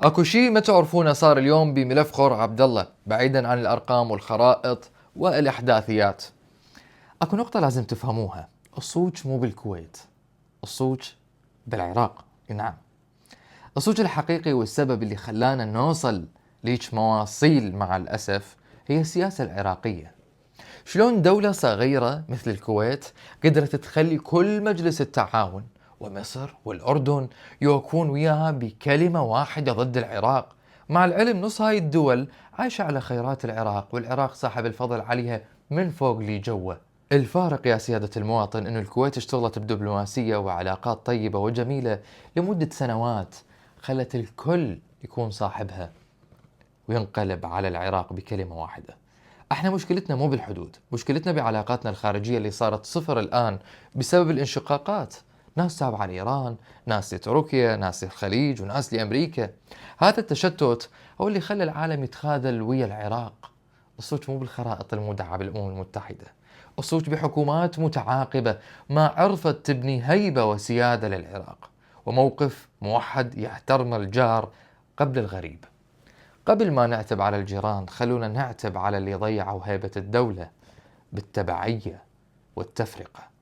اكو شيء ما تعرفونه صار اليوم بملف خور عبد الله، بعيدا عن الارقام والخرائط والاحداثيات. اكو نقطة لازم تفهموها، الصوج مو بالكويت، الصوج بالعراق. نعم، الصوج الحقيقي والسبب اللي خلانا نوصل ليش مواصيل مع الأسف هي السياسة العراقية. شلون دولة صغيرة مثل الكويت قدرت تخلي كل مجلس التعاون ومصر والأردن يوقفون وياها بكلمة واحدة ضد العراق، مع العلم نص هاي الدول عايشة على خيرات العراق، والعراق صاحب الفضل عليها من فوق لجوه. الفارق يا سيادة المواطن أن الكويت اشتغلت بدبلوماسية وعلاقات طيبة وجميلة لمدة سنوات، خلت الكل يكون صاحبها، وينقلب على العراق بكلمة واحدة. احنا مشكلتنا مو بالحدود، مشكلتنا بعلاقاتنا الخارجية اللي صارت صفر الآن بسبب الانشقاقات. ناس تابعة لإيران، ناس لتركيا، ناس للخليج، وناس لأمريكا. هذا التشتت هو اللي خلى العالم يتخاذل ويا العراق. الصوت مو بالخرائط المودعة بالأمم المتحدة، الصوت بحكومات متعاقبة ما عرفت تبني هيبة وسيادة للعراق، وموقف موحد يحترم الجار قبل الغريب. قبل ما نعتب على الجيران خلونا نعتب على اللي ضيعوا هيبة الدولة بالتبعية والتفرقة.